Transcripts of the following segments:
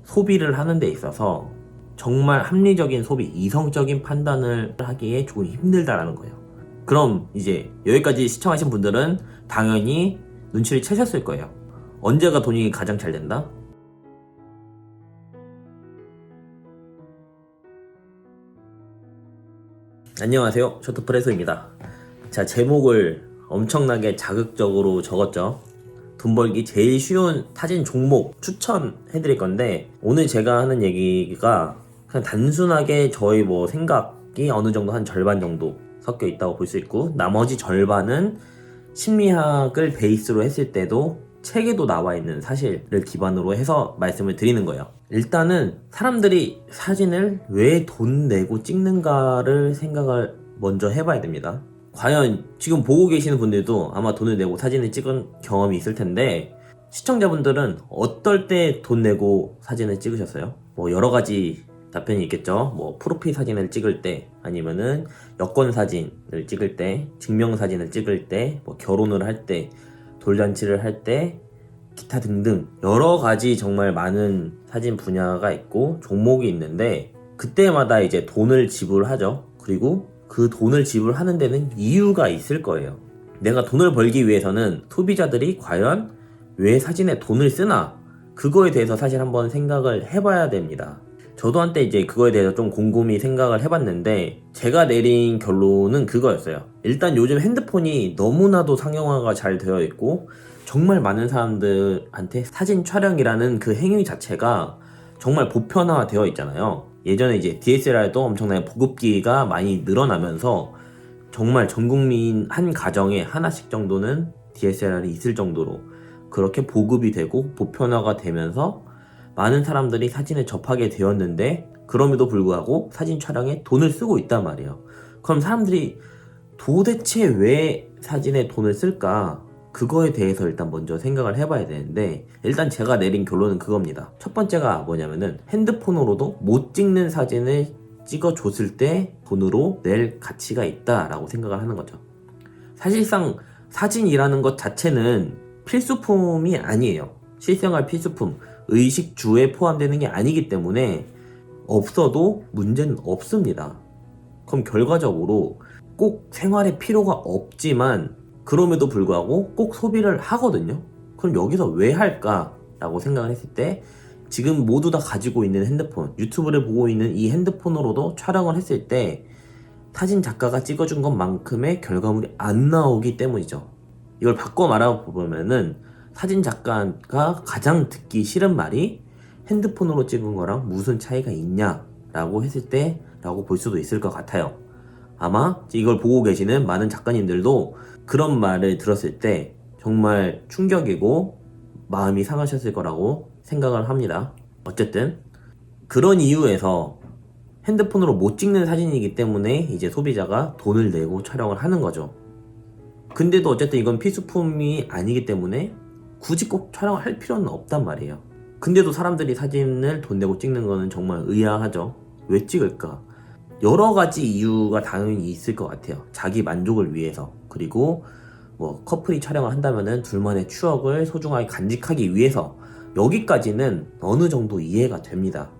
소비를 하는 데 있어서 정말 합리적인 소비, 이성적인 판단을 하기에 조금 힘들다라는 거예요. 그럼 이제 여기까지 시청하신 분들은 당연히 눈치를 채셨을 거예요. 언제가 돈이 가장 잘 된다? 안녕하세요, 쇼트프레소입니다. 자, 제목을 엄청나게 자극적으로 적었죠. 돈 벌기 제일 쉬운 사진 종목 추천해드릴 건데, 오늘 제가 하는 얘기가 그냥 단순하게 저희 생각이 어느 정도 한 절반 정도 섞여 있다고 볼 수 있고, 나머지 절반은 심리학을 베이스로 했을 때도 책에도 나와 있는 사실을 기반으로 해서 말씀을 드리는 거예요. 일단은 사람들이 사진을 왜 돈 내고 찍는가를 생각을 먼저 해봐야 됩니다. 과연 지금 보고 계시는 분들도 아마 돈을 내고 사진을 찍은 경험이 있을 텐데, 시청자분들은 어떨 때 돈 내고 사진을 찍으셨어요? 여러 가지 답변이 있겠죠. 프로필 사진을 찍을 때, 아니면은 여권 사진을 찍을 때, 증명 사진을 찍을 때, 결혼을 할 때, 돌잔치를 할 때, 기타 등등 여러 가지 정말 많은 사진 분야가 있고 종목이 있는데, 그때마다 이제 돈을 지불하죠. 그리고 그 돈을 지불하는 데는 이유가 있을 거예요. 내가 돈을 벌기 위해서는 소비자들이 과연 왜 사진에 돈을 쓰나, 그거에 대해서 사실 한번 생각을 해봐야 됩니다. 저도 한때 이제 그거에 대해서 좀 곰곰이 생각을 해봤는데, 제가 내린 결론은 그거였어요. 일단 요즘 핸드폰이 너무나도 상용화가 잘 되어 있고, 정말 많은 사람들한테 사진 촬영이라는 그 행위 자체가 정말 보편화되어 있잖아요. 예전에 이제 DSLR도 엄청나게 보급기가 많이 늘어나면서 정말 전 국민 한 가정에 하나씩 정도는 DSLR이 있을 정도로 그렇게 보급이 되고 보편화가 되면서 많은 사람들이 사진을 접하게 되었는데, 그럼에도 불구하고 사진 촬영에 돈을 쓰고 있단 말이에요. 그럼 사람들이 도대체 왜 사진에 돈을 쓸까? 그거에 대해서 일단 먼저 생각을 해봐야 되는데, 일단 제가 내린 결론은 그겁니다. 첫 번째가 뭐냐면은, 핸드폰으로도 못 찍는 사진을 찍어줬을 때 돈으로 낼 가치가 있다라고 생각을 하는 거죠. 사실상 사진이라는 것 자체는 필수품이 아니에요. 실생활 필수품, 의식주에 포함되는 게 아니기 때문에 없어도 문제는 없습니다. 그럼 결과적으로 꼭 생활에 필요가 없지만 그럼에도 불구하고 꼭 소비를 하거든요. 그럼 여기서 왜 할까? 라고 생각을 했을 때, 지금 모두 다 가지고 있는 핸드폰, 유튜브를 보고 있는 이 핸드폰으로도 촬영을 했을 때 사진 작가가 찍어준 것만큼의 결과물이 안 나오기 때문이죠. 이걸 바꿔 말해보면은, 사진 작가가 가장 듣기 싫은 말이 핸드폰으로 찍은 거랑 무슨 차이가 있냐 라고 했을 때 라고 볼 수도 있을 것 같아요. 아마 이걸 보고 계시는 많은 작가님들도 그런 말을 들었을 때 정말 충격이고 마음이 상하셨을 거라고 생각을 합니다. 어쨌든 그런 이유에서 핸드폰으로 못 찍는 사진이기 때문에 이제 소비자가 돈을 내고 촬영을 하는 거죠. 근데도 어쨌든 이건 필수품이 아니기 때문에 굳이 꼭 촬영을 할 필요는 없단 말이에요. 근데도 사람들이 사진을 돈 내고 찍는 거는 정말 의아하죠. 왜 찍을까? 여러 가지 이유가 당연히 있을 것 같아요. 자기 만족을 위해서, 그리고 커플이 촬영을 한다면은 둘만의 추억을 소중하게 간직하기 위해서, 여기까지는 어느 정도 이해가 됩니다.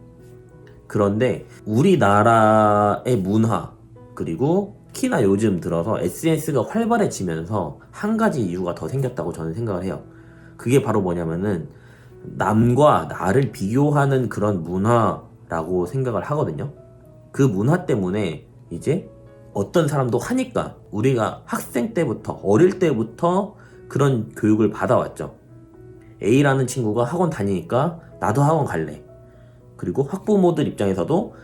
그런데 우리나라의 문화, 그리고 특히나 요즘 들어서 SNS가 활발해지면서 한 가지 이유가 더 생겼다고 저는 생각을 해요. 그게 바로 뭐냐면은 남과 나를 비교하는 그런 문화라고 생각을 하거든요. 그 문화 때문에 이제 어떤 사람도 하니까, 우리가 학생 때부터, 어릴 때부터 그런 교육을 받아왔죠. A라는 친구가 학원 다니니까 나도 학원 갈래. 그리고 학부모들 입장에서도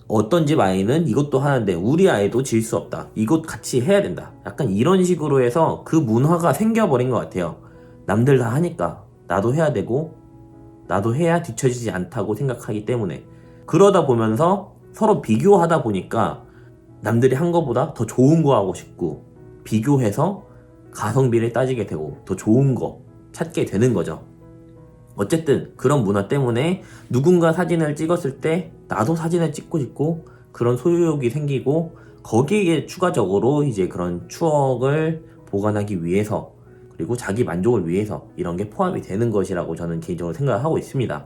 어떤 집 아이는 이것도 하는데 우리 아이도 질 수 없다, 이것 같이 해야 된다, 약간 이런 식으로 해서 그 문화가 생겨버린 것 같아요. 남들 다 하니까 나도 해야 되고, 나도 해야 뒤처지지 않다고 생각하기 때문에. 그러다 보면서 서로 비교하다 보니까 남들이 한 거보다 더 좋은 거 하고 싶고, 비교해서 가성비를 따지게 되고 더 좋은 거 찾게 되는 거죠. 어쨌든 그런 문화 때문에 누군가 사진을 찍었을 때 나도 사진을 찍고 싶고, 그런 소유욕이 생기고, 거기에 추가적으로 이제 그런 추억을 보관하기 위해서, 그리고 자기 만족을 위해서 이런 게 포함이 되는 것이라고 저는 개인적으로 생각을 하고 있습니다.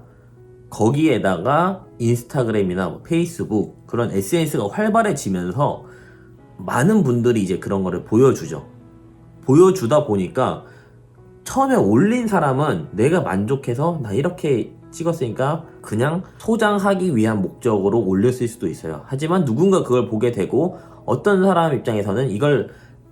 거기에다가 인스타그램이나 뭐 페이스북 그런 SNS가 활발해지면서 많은 분들이 이제 그런 거를 보여주죠. 보여주다 보니까 처음에 올린 사람은 내가 만족해서 나 이렇게 찍었으니까 그냥 소장하기 위한 목적으로 올렸을 수도 있어요. 하지만 누군가 그걸 보게 되고 어떤 사람 입장에서는 이걸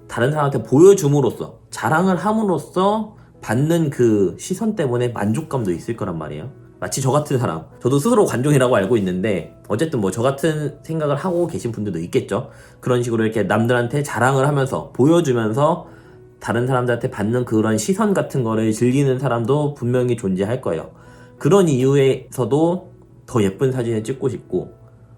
다른 사람한테 보여줌으로써 자랑을 함으로써 받는 그 시선 때문에 만족감도 있을 거란 말이에요. 마치 저 같은 사람, 저도 스스로 관종이라고 알고 있는데 어쨌든 뭐 저 같은 생각을 하고 계신 분들도 있겠죠. 그런 식으로 이렇게 남들한테 자랑을 하면서 보여주면서 다른 사람들한테 받는 그런 시선 같은 거를 즐기는 사람도 분명히 존재할 거예요. 그런 이유에서도 더 예쁜 사진을 찍고 싶고,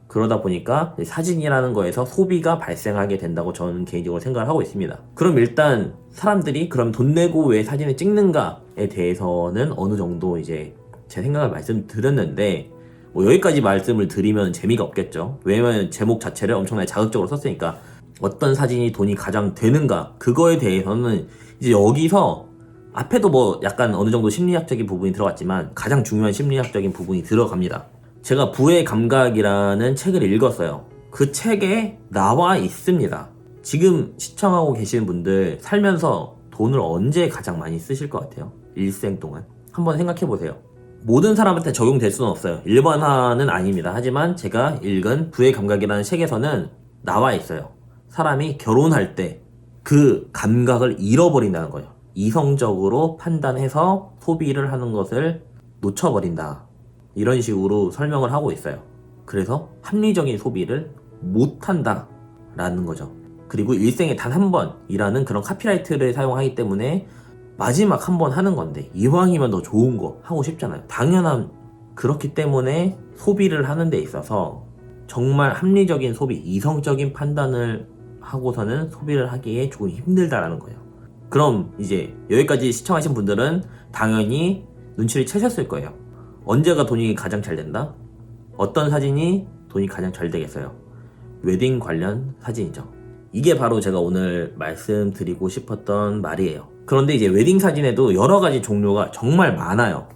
그러다 보니까 사진이라는 거에서 소비가 발생하게 된다고 저는 개인적으로 생각을 하고 있습니다. 그럼 일단 사람들이 그럼 돈 내고 왜 사진을 찍는가에 대해서는 어느 정도 이제 제 생각을 말씀드렸는데, 뭐 여기까지 말씀을 드리면 재미가 없겠죠. 왜냐면 제목 자체를 엄청나게 자극적으로 썼으니까. 어떤 사진이 돈이 가장 되는가, 그거에 대해서는 이제 여기서 앞에도 뭐 약간 어느 정도 심리학적인 부분이 들어갔지만 가장 중요한 심리학적인 부분이 들어갑니다. 제가 부의 감각이라는 책을 읽었어요. 그 책에 나와 있습니다. 지금 시청하고 계시는 분들 살면서 돈을 언제 가장 많이 쓰실 것 같아요? 일생 동안 한번 생각해 보세요. 모든 사람한테 적용될 수는 없어요. 일반화는 아닙니다. 하지만 제가 읽은 부의 감각이라는 책에서는 나와 있어요. 사람이 결혼할 때 그 감각을 잃어버린다는 거예요. 이성적으로 판단해서 소비를 하는 것을 놓쳐버린다. 이런 식으로 설명을 하고 있어요. 그래서 합리적인 소비를 못한다 라는 거죠. 그리고 일생에 단 한 번이라는 그런 카피라이트를 사용하기 때문에 마지막 한 번 하는 건데 이왕이면 더 좋은 거 하고 싶잖아요. 당연한, 그렇기 때문에 소비를 하는 데 있어서 정말 합리적인 소비, 이성적인 판단을 하고서는 소비를 하기에 조금 힘들다라는 거예요. 그럼 이제 여기까지 시청하신 분들은 당연히 눈치를 채셨을 거예요. 언제가 돈이 가장 잘 된다? 어떤 사진이 돈이 가장 잘 되겠어요? 웨딩 관련 사진이죠. 이게 바로 제가 오늘 말씀드리고 싶었던 말이에요. 그런데 이제 웨딩 사진에도 여러 가지 종류가 정말 많아요.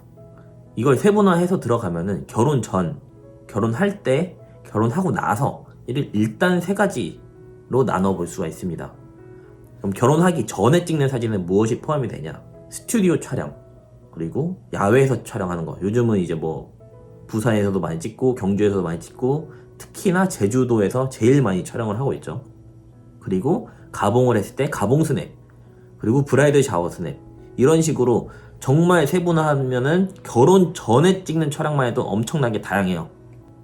이걸 세분화해서 들어가면은 결혼 전, 결혼할 때, 결혼하고 나서 이를 일단 세 가지로 나눠볼 수가 있습니다. 그럼 결혼하기 전에 찍는 사진은 무엇이 포함이 되냐? 스튜디오 촬영, 그리고 야외에서 촬영하는 거. 요즘은 이제 뭐 부산에서도 많이 찍고 경주에서도 많이 찍고 특히나 제주도에서 제일 많이 촬영을 하고 있죠. 그리고 가봉을 했을 때 가봉 스냅, 그리고 브라이드 샤워 스냅, 이런 식으로 정말 세분화하면은 결혼 전에 찍는 촬영만 해도 엄청나게 다양해요.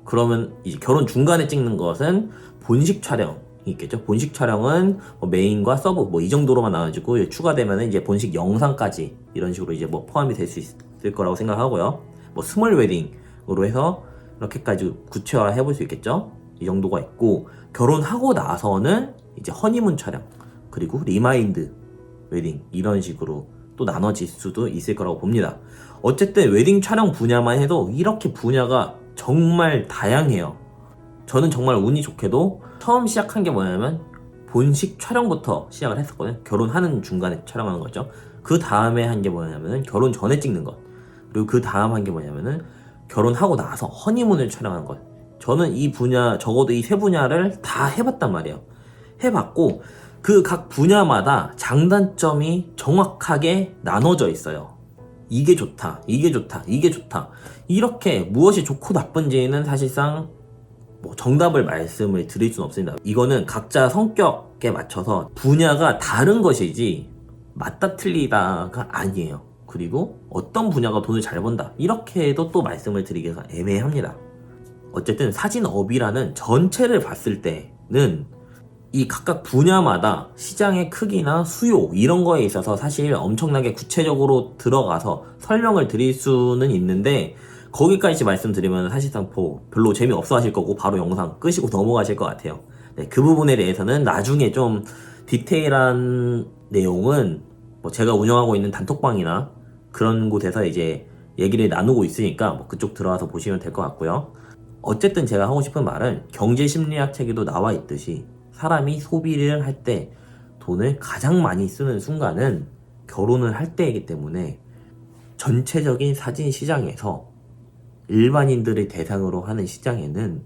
그러면 이제 결혼 중간에 찍는 것은 본식 촬영이 있겠죠. 본식 촬영은 뭐 메인과 서브 뭐 이 정도로만 나눠지고 추가되면 이제 본식 영상까지 이런 식으로 이제 뭐 포함이 될 수 있을 거라고 생각하고요. 뭐 스몰 웨딩으로 해서 이렇게까지 구체화 해볼 수 있겠죠. 이 정도가 있고, 결혼하고 나서는 이제 허니문 촬영, 그리고 리마인드 웨딩, 이런 식으로 또 나눠질 수도 있을 거라고 봅니다. 어쨌든 웨딩 촬영 분야만 해도 이렇게 분야가 정말 다양해요. 저는 정말 운이 좋게도 처음 시작한 게 뭐냐면 본식 촬영부터 시작을 했었거든요. 결혼하는 중간에 촬영하는 거죠. 그 다음에 한 게 뭐냐면은 결혼 전에 찍는 것, 그리고 그 다음 한 게 뭐냐면은 결혼하고 나서 허니문을 촬영한 것. 저는 이 분야, 적어도 이 세 분야를 다 해봤단 말이에요. 해봤고 그 각 분야마다 장단점이 정확하게 나눠져 있어요. 이게 좋다, 이게 좋다, 이게 좋다. 이렇게 무엇이 좋고 나쁜지는 사실상 뭐 정답을 말씀을 드릴 수는 없습니다. 이거는 각자 성격에 맞춰서 분야가 다른 것이지 맞다 틀리다가 아니에요. 그리고 어떤 분야가 돈을 잘 번다, 이렇게 해도 또 말씀을 드리기가 애매합니다. 어쨌든 사진업이라는 전체를 봤을 때는 이 각각 분야마다 시장의 크기나 수요 이런 거에 있어서 사실 엄청나게 구체적으로 들어가서 설명을 드릴 수는 있는데, 거기까지 말씀드리면 사실상 별로 재미없어 하실 거고 바로 영상 끄시고 넘어가실 것 같아요. 네, 그 부분에 대해서는 나중에 좀 디테일한 내용은 뭐 제가 운영하고 있는 단톡방이나 그런 곳에서 이제 얘기를 나누고 있으니까 뭐 그쪽 들어와서 보시면 될 것 같고요. 어쨌든 제가 하고 싶은 말은 경제심리학 책에도 나와 있듯이 사람이 소비를 할 때 돈을 가장 많이 쓰는 순간은 결혼을 할 때이기 때문에 전체적인 사진 시장에서 일반인들의 대상으로 하는 시장에는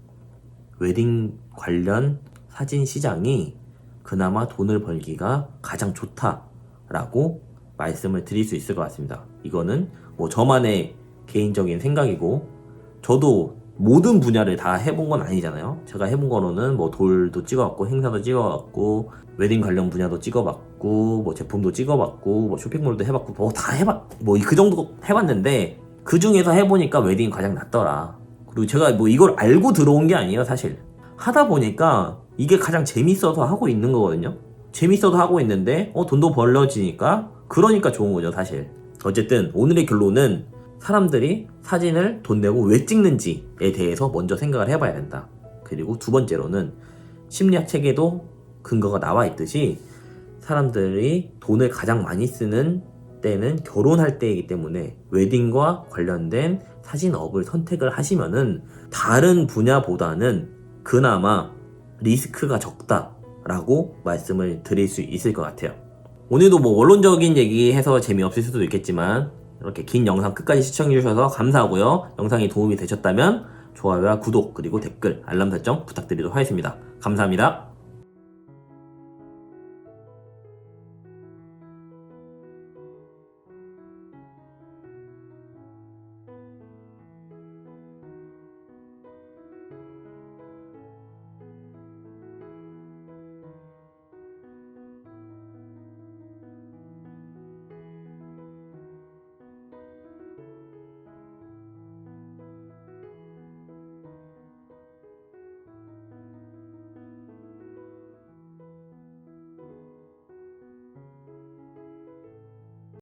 웨딩 관련 사진 시장이 그나마 돈을 벌기가 가장 좋다라고 말씀을 드릴 수 있을 것 같습니다. 이거는 뭐 저만의 개인적인 생각이고, 저도 모든 분야를 다 해본 건 아니잖아요. 제가 해본 거로는 뭐 돌도 찍어봤고, 행사도 찍어봤고, 웨딩 관련 분야도 찍어봤고, 뭐 제품도 찍어봤고, 뭐 쇼핑몰도 해봤고, 뭐 다 뭐 그 정도 해봤는데, 그 중에서 해보니까 웨딩이 가장 낫더라. 그리고 제가 뭐 이걸 알고 들어온 게 아니에요, 사실. 하다 보니까 이게 가장 재밌어서 하고 있는 거거든요. 재밌어서 하고 있는데 돈도 벌려지니까, 그러니까 좋은 거죠, 사실. 어쨌든 오늘의 결론은 사람들이 사진을 돈 내고 왜 찍는지에 대해서 먼저 생각을 해봐야 된다. 그리고 두 번째로는 심리학 책에도 근거가 나와 있듯이 사람들이 돈을 가장 많이 쓰는 때는 결혼할 때이기 때문에 웨딩과 관련된 사진업을 선택을 하시면은 다른 분야보다는 그나마 리스크가 적다라고 말씀을 드릴 수 있을 것 같아요. 오늘도 뭐 원론적인 얘기해서 재미없을 수도 있겠지만 이렇게 긴 영상 끝까지 시청해주셔서 감사하고요. 영상이 도움이 되셨다면 좋아요와 구독, 그리고 댓글, 알람 설정 부탁드리도록 하겠습니다. 감사합니다.